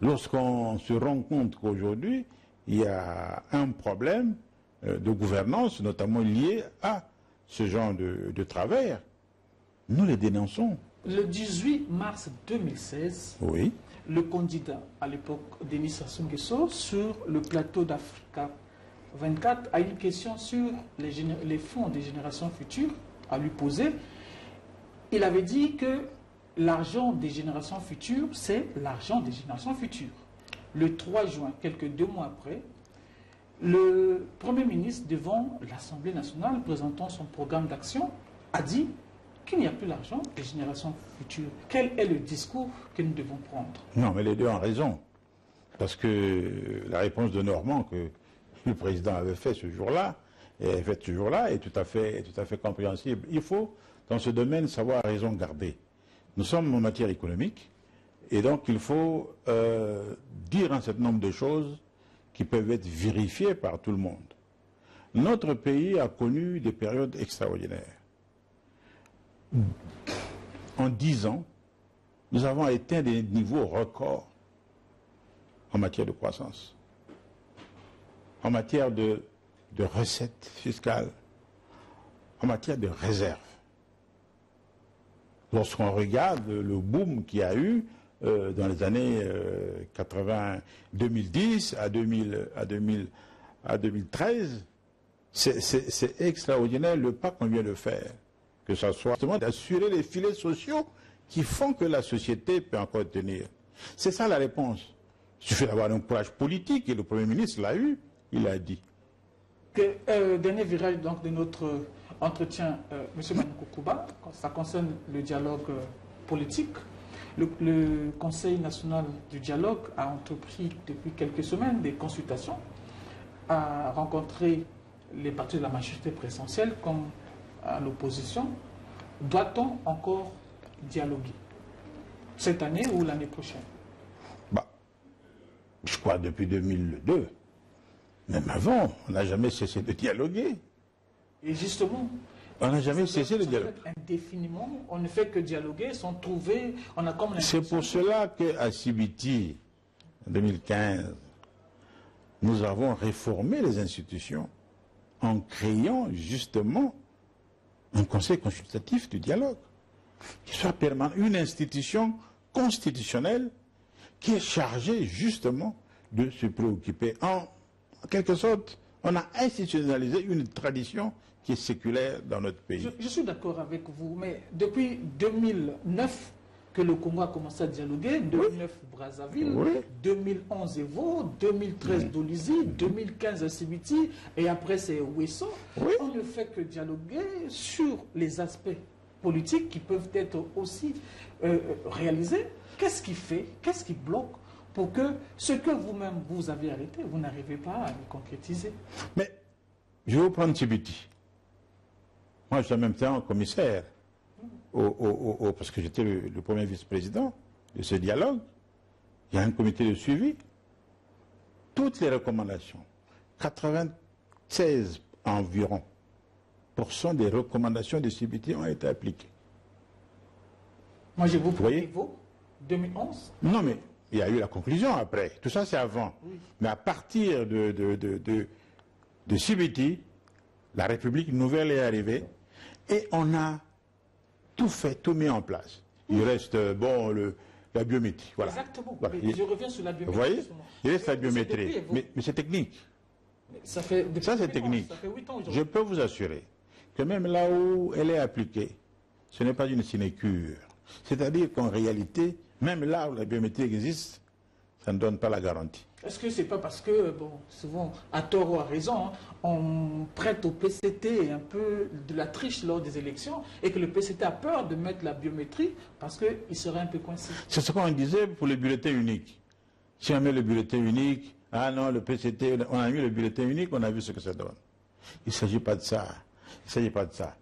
Lorsqu'on se rend compte qu'aujourd'hui, il y a un problème de gouvernance, notamment lié à ce genre de travers, nous les dénonçons. Le 18 mars 2016, oui, le candidat à l'époque, Denis Sassou Nguesso, sur le plateau d'Africa 24, a une question sur les fonds des générations futures à lui poser. Il avait dit que l'argent des générations futures, c'est l'argent des générations futures. Le 3 juin, quelques 2 mois après, le Premier ministre, devant l'Assemblée nationale, présentant son programme d'action, a dit qu'il n'y a plus l'argent des générations futures. Quel est le discours que nous devons prendre? Non, mais les deux ont raison. Parce que la réponse de Normand que le président avait fait ce jour-là, est tout à fait compréhensible. Il faut, dans ce domaine, savoir raison garder. Nous sommes en matière économique, et donc il faut dire un certain nombre de choses qui peuvent être vérifiées par tout le monde. Notre pays a connu des périodes extraordinaires. En 10 ans, nous avons atteint des niveaux records en matière de croissance, en matière de recettes fiscales, en matière de réserves. Lorsqu'on regarde le boom qu'il y a eu dans les années 2010 à 2013, c'est extraordinaire le pas qu'on vient de faire. Que ce soit justement d'assurer les filets sociaux qui font que la société peut encore tenir. C'est ça la réponse. Il suffit d'avoir un courage politique, et le Premier ministre l'a eu, il a dit. Dernier virage donc, de notre entretien, M. Manu Kukuba, ça concerne le dialogue politique. Le Conseil national du dialogue a entrepris depuis quelques semaines des consultations, a rencontré les partis de la majorité présidentielle comme à l'opposition. Doit-on encore dialoguer cette année ou l'année prochaine? Je crois depuis 2002. Même avant, on n'a jamais cessé de dialoguer. Et justement, on n'a jamais cessé de dialoguer. Indéfiniment, on ne fait que dialoguer, sans trouver, on a comme c'est pour cela qu'à Sibiti, en 2015, nous avons réformé les institutions en créant justement un conseil consultatif du dialogue, qui soit permanent, une institution constitutionnelle qui est chargée justement de se préoccuper. En quelque sorte, on a institutionnalisé une tradition qui est séculaire dans notre pays. Je suis d'accord avec vous, mais depuis 2009 que le Congo a commencé à dialoguer, 2009 Brazzaville, Oui. 2011 Evo, 2013 Dolisie, 2015 Sibiti, et après c'est Ouesso. Oui. On ne fait que dialoguer sur les aspects politiques qui peuvent être aussi réalisés. Qu'est-ce qui fait, qu'est-ce qui bloque pour que ce que vous-même vous avez arrêté, vous n'arrivez pas à le concrétiser? Mais je vais vous prendre Sibiti. Moi, je suis en même temps commissaire, parce que j'étais le premier vice-président de ce dialogue. Il y a un comité de suivi. Toutes les recommandations, 96 environ % des recommandations de Sibiti ont été appliquées. Moi, je vous voyez Evo, 2011. Non, mais il y a eu la conclusion après. Tout ça, c'est avant. Oui. Mais à partir de Sibiti, la République nouvelle est arrivée et on a tout fait, tout mis en place. Il reste, bon, la biométrie. Voilà. Exactement. Voilà. Mais je reviens sur la biométrie. Vous voyez, justement. il reste la C'est biométrie. depuis Evo. Mais c'est technique. Ça fait depuis Ça, c'est 2011, technique. Ça fait 8 ans Je aujourd'hui. peux vous assurer que même là où elle est appliquée, ce n'est pas une sinécure. C'est-à-dire qu'en réalité, même là où la biométrie existe, ça ne donne pas la garantie. Est-ce que c'est pas parce que, bon, souvent, à tort ou à raison, hein, on prête au PCT un peu de la triche lors des élections et que le PCT a peur de mettre la biométrie parce qu'il serait un peu coincé? C'est ce qu'on disait pour le bulletin unique. Si on met le bulletin unique, ah non, le PCT, on a mis le bulletin unique, on a vu ce que ça donne. Il ne s'agit pas de ça. Il ne s'agit pas de ça.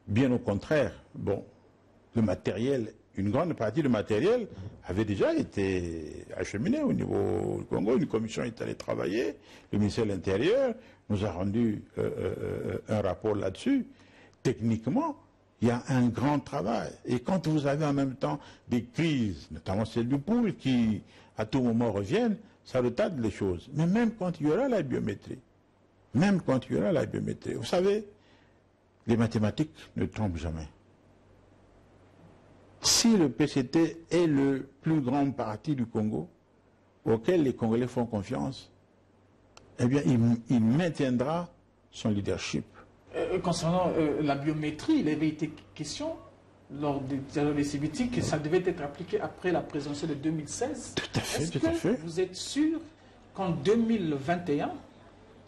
Bien au contraire, bon, le matériel, une grande partie du matériel avait déjà été acheminé au niveau du Congo. Une commission est allée travailler. Le ministère de l'Intérieur nous a rendu un rapport là-dessus. Techniquement, il y a un grand travail. Et quand vous avez en même temps des crises, notamment celle du poule, qui à tout moment reviennent, ça retarde les choses. Mais même quand il y aura la biométrie, vous savez, les mathématiques ne trompent jamais. Si le PCT est le plus grand parti du Congo, auquel les Congolais font confiance, eh bien, il maintiendra son leadership. Concernant la biométrie, il avait été question lors des dialogues des CBT que ça devait être appliqué après la présidentielle de 2016. Tout à fait, Est-ce tout à fait. que vous êtes sûr qu'en 2021,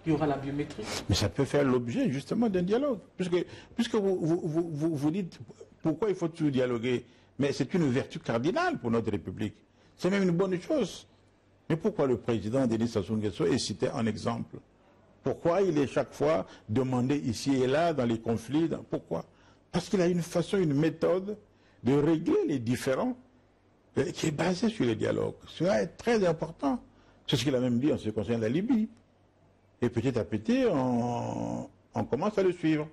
il y aura la biométrie? Mais ça peut faire l'objet justement d'un dialogue. Puisque vous dites pourquoi il faut toujours dialoguer, mais c'est une vertu cardinale pour notre République. C'est même une bonne chose. Mais pourquoi le président Denis Sassou Nguesso est cité en exemple? Pourquoi il est chaque fois demandé ici et là dans les conflits? Pourquoi? Parce qu'il a une façon, une méthode de régler les différends qui est basée sur le dialogue. Cela est très important. C'est ce qu'il a même dit en ce qui concerne la Libye. Et petit à petit, on commence à le suivre.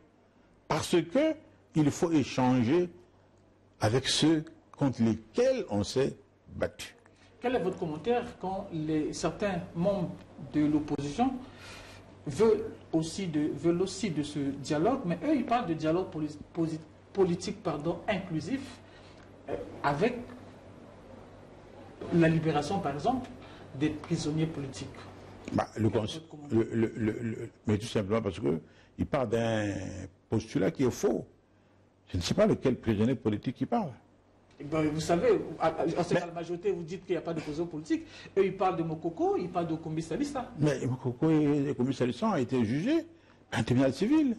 Parce que il faut échanger avec ceux contre lesquels on s'est battu. Quel est votre commentaire quand certains membres de l'opposition veulent aussi de ce dialogue, mais eux, ils parlent de dialogue politique inclusif avec la libération, par exemple, des prisonniers politiques? Mais tout simplement parce qu'il part d'un postulat qui est faux. Je ne sais pas lequel prisonnier politique il parle. Ben, vous savez, la majorité, vous dites qu'il n'y a pas de prisonniers politiques. Eux, ils parlent de Mokoko, ils parlent de Kombi Salissa. Mais Mokoko et Kombi Salissa ont été jugés par un tribunal civil.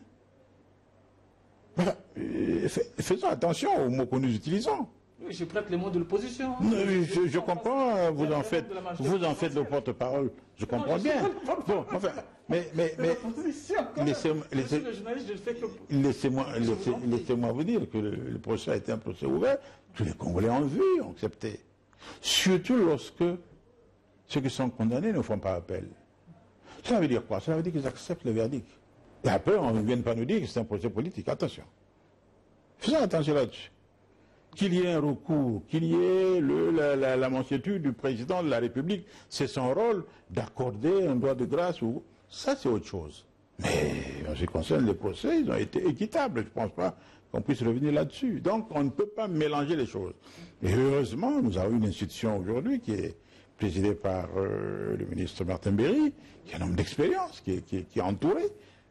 Voilà. Faisons attention aux mots que nous utilisons. Oui, je prête les mots de l'opposition. Je comprends, vous en faites le porte-parole. Je comprends bien. Bon, enfin, mais laissez-moi vous dire que le procès a été un procès ouvert. Tous les Congolais ont vu, ont accepté. Surtout lorsque ceux qui sont condamnés ne font pas appel. Ça veut dire quoi? Ça veut dire qu'ils acceptent le verdict. Et après, on ne vient pas nous dire que c'est un procès politique. Attention. Faisons attention là-dessus. Qu'il y ait un recours, qu'il y ait la mansuétude du président de la République, c'est son rôle d'accorder un droit de grâce. Ça, c'est autre chose. Mais en ce qui concerne les procès, ils ont été équitables. Je ne pense pas qu'on puisse revenir là-dessus. Donc on ne peut pas mélanger les choses. Et heureusement, nous avons une institution aujourd'hui qui est présidée par le ministre Martin Berry, qui est un homme d'expérience, qui est entouré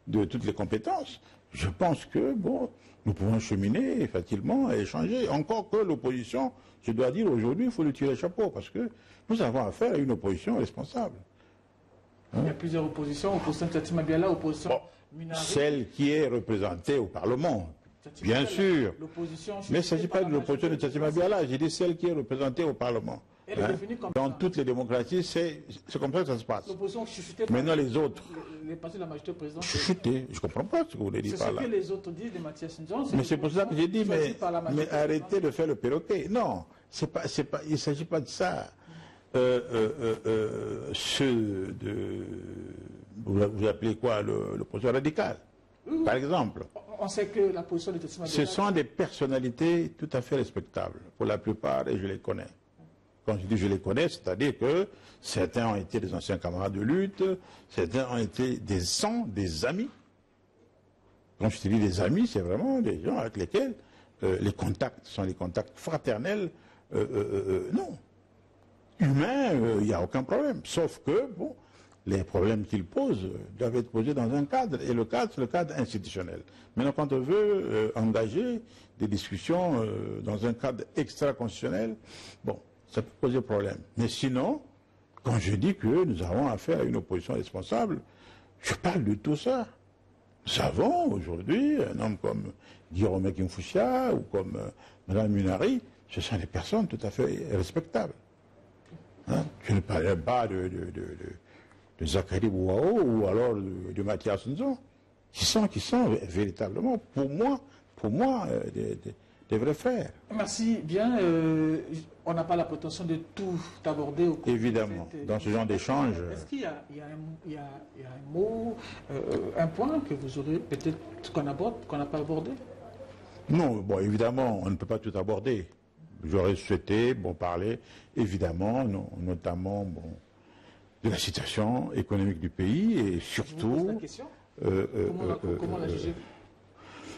de toutes les compétences. Je pense que, bon, nous pouvons cheminer facilement et échanger. Encore que l'opposition, je dois dire aujourd'hui, il faut lui tirer le chapeau, parce que nous avons affaire à une opposition responsable. Hein? Il y a plusieurs oppositions, opposition Tchatchi Mabiala, opposition Minari. Celle qui est représentée au Parlement, bien sûr. Mais il ne s'agit pas de l'opposition de Tchatchi Mabiala, j'ai dit celle qui est représentée au Parlement. Hein? Dans toutes les démocraties, c'est comme ça que ça se passe. Maintenant, les autres. Les partis de la majorité présidentielle. Chuter, je ne comprends pas ce que vous voulez dire par là. C'est ce que les autres disent de Mathias Njon. Mais c'est pour ça que j'ai dit, mais arrêtez de faire le perroquet. Non, il ne s'agit pas de ça. Ceux de. Vous appelez quoi, l'opposition radicale, par exemple. On sait que la position de Tchatchi Mabiala. Ce sont des personnalités tout à fait respectables, pour la plupart, et je les connais. Quand je dis je les connais, c'est-à-dire que certains ont été des anciens camarades de lutte, certains ont été des amis. Quand je te dis des amis, c'est vraiment des gens avec lesquels les contacts sont des contacts fraternels. Non. Humains, il n'y a aucun problème. Sauf que, bon, les problèmes qu'ils posent doivent être posés dans un cadre. Et le cadre, c'est le cadre institutionnel. Maintenant, quand on veut engager des discussions dans un cadre extra-constitutionnel, bon, ça peut poser problème. Mais sinon, quand je dis que nous avons affaire à une opposition responsable, je parle de tout ça. Nous avons aujourd'hui un homme comme Guillaume Kimfouchia ou comme Mme Minari, ce sont des personnes tout à fait respectables. Hein? Je ne parle pas de Zachary Bouao ou alors de Mathias Njon, qui sont véritablement, pour moi, des vrais frères. Merci bien. On n'a pas la prétention de tout aborder au cours. Évidemment, dans ce genre d'échange. Est-ce qu'il y a un mot, un point que vous aurez peut-être qu'on aborde, qu'on n'a pas abordé? Non, bon, évidemment, on ne peut pas tout aborder. J'aurais souhaité parler, évidemment, notamment de la situation économique du pays et surtout. Vous posez la question comment la jugez-vous?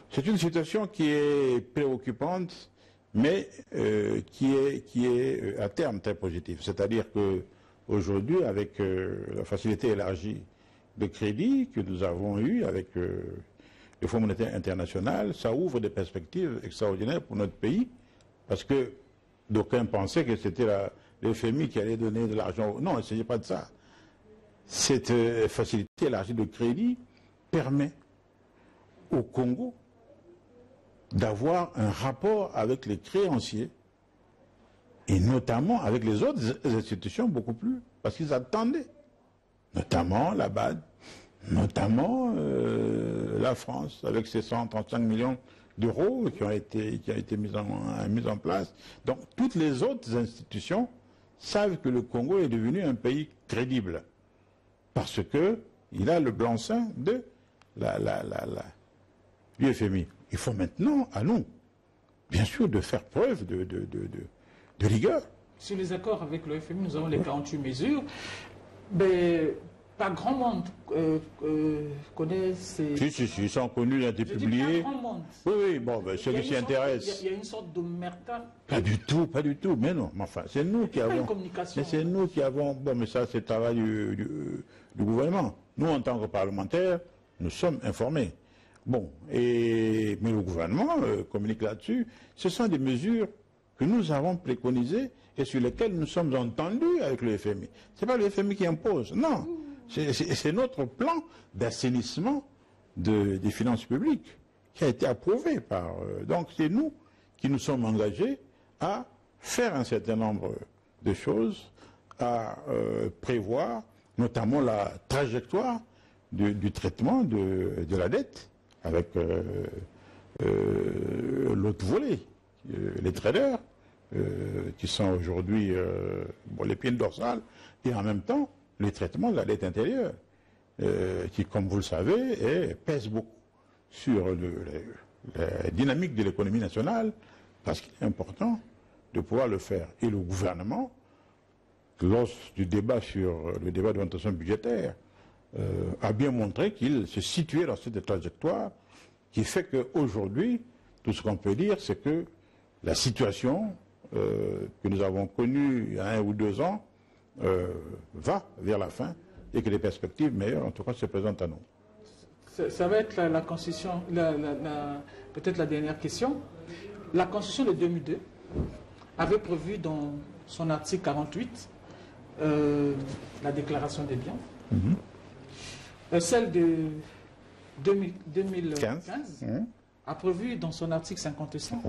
C'est une situation qui est préoccupante, mais qui est à terme très positive. C'est-à-dire qu'aujourd'hui, avec la facilité élargie de crédit que nous avons eue avec le Fonds monétaire international, ça ouvre des perspectives extraordinaires pour notre pays, parce que d'aucuns pensaient que c'était le FMI qui allait donner de l'argent. Non, il ne s'agit pas de ça. Cette facilité élargie de crédit permet au Congo d'avoir un rapport avec les créanciers et notamment avec les autres institutions beaucoup plus, parce qu'ils attendaient, notamment la BAD, notamment la France, avec ses 135 millions d'euros qui ont été mis en place. Donc toutes les autres institutions savent que le Congo est devenu un pays crédible, parce qu'il a le blanc-seing de du FMI. Il faut maintenant, à nous, bien sûr, de faire preuve de rigueur. Sur les accords avec le FMI, nous avons les 48 mesures, mais pas grand monde connaît ces... Si, ils sont connus, ils ont été publiés. Pas grand monde. Oui, ceux qui s'y intéressent. Il y a une sorte de mercat. Pas du tout, mais non. Mais enfin, c'est nous qui avons... Mais c'est nous qui avons... Bon, mais ça, c'est le travail du gouvernement. Nous, en tant que parlementaires, nous sommes informés. Bon, mais le gouvernement communique là-dessus. Ce sont des mesures que nous avons préconisées et sur lesquelles nous sommes entendus avec le FMI. Ce n'est pas le FMI qui impose, non. C'est notre plan d'assainissement des finances publiques qui a été approuvé par... donc c'est nous qui nous sommes engagés à faire un certain nombre de choses, à prévoir notamment la trajectoire du traitement de la dette, avec l'autre volet, les traders, qui sont aujourd'hui l'épine dorsale, et en même temps les traitements de la dette intérieure, qui, comme vous le savez, pèse beaucoup sur la dynamique de l'économie nationale, parce qu'il est important de pouvoir le faire. Et le gouvernement, lors du débat sur le débat d'orientation budgétaire, a bien montré qu'il se situait dans cette trajectoire qui fait qu'aujourd'hui, Tout ce qu'on peut dire, c'est que la situation que nous avons connue il y a 1 ou 2 ans va vers la fin et que les perspectives meilleures, en tout cas, se présentent à nous. Ça va être la Constitution, peut-être la dernière question. La Constitution de 2002 avait prévu dans son article 48 la déclaration des biens. Celle de 2015 a prévu dans son article 55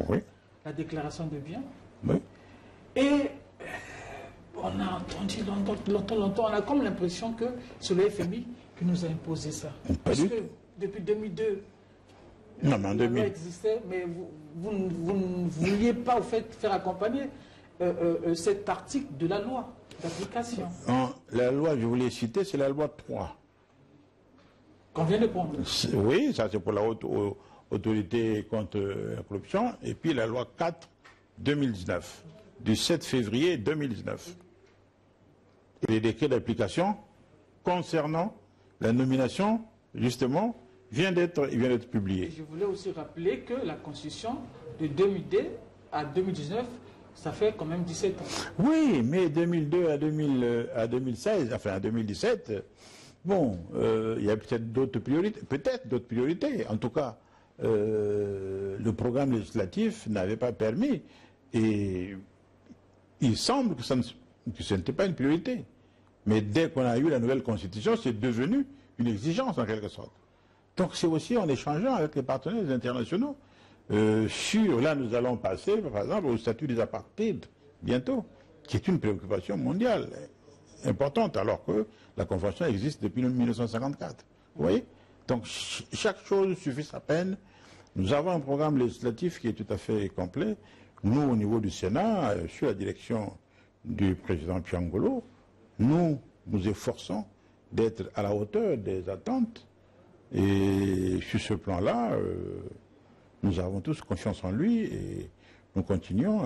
la déclaration des biens. Oui. Et on a entendu longtemps, on a comme l'impression que c'est le FMI qui nous a imposé ça. Parce que depuis 2002, non, mais en la loi existait, mais vous ne vouliez pas au fait faire accompagner cet article de la loi d'application. La loi, je voulais citer, c'est la loi 3. Qu'on vient de prendre. Oui, ça c'est pour la haute autorité contre la corruption. Et puis la loi 4 2019, du 7 février 2019. Et les décrets d'application concernant la nomination, justement, vient d'être publié. Je voulais aussi rappeler que la Constitution de 2002 à 2019, ça fait quand même 17 ans. Oui, mais 2002 à 2016, enfin à 2017, bon, il y a peut-être d'autres priorités. En tout cas, le programme législatif n'avait pas permis. Et il semble que ce n'était pas une priorité. Mais dès qu'on a eu la nouvelle Constitution, c'est devenu une exigence en quelque sorte. Donc c'est aussi en échangeant avec les partenaires internationaux. Là, nous allons passer, par exemple, au statut des apatrides, bientôt, qui est une préoccupation mondiale importante, alors que la Convention existe depuis 1954. Vous voyez? Donc chaque chose suffit sa peine. Nous avons un programme législatif qui est tout à fait complet. Nous, au niveau du Sénat, sous la direction du président Piangolo, nous nous efforçons d'être à la hauteur des attentes. Et sur ce plan-là, nous avons tous confiance en lui et nous continuons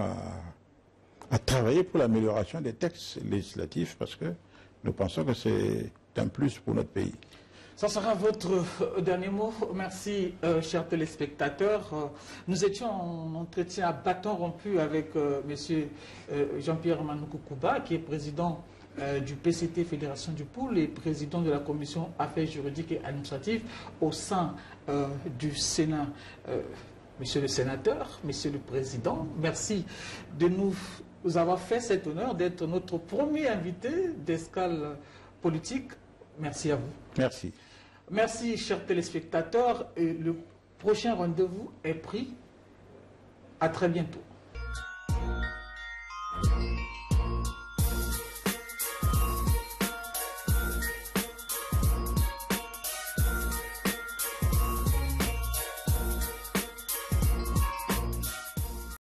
à travailler pour l'amélioration des textes législatifs parce que nous pensons que c'est un plus pour notre pays. Ça sera votre dernier mot. Merci, chers téléspectateurs. Nous étions en entretien à bâton rompu avec M. Jean-Pierre Manoukoukouba, qui est président du PCT Fédération du Pool et président de la Commission Affaires juridiques et administratives au sein du Sénat. Monsieur le sénateur, Monsieur le Président, merci de nous avoir fait cet honneur d'être notre premier invité d'Escale Politique. Merci à vous. Merci. Merci, chers téléspectateurs. Et le prochain rendez-vous est pris. À très bientôt.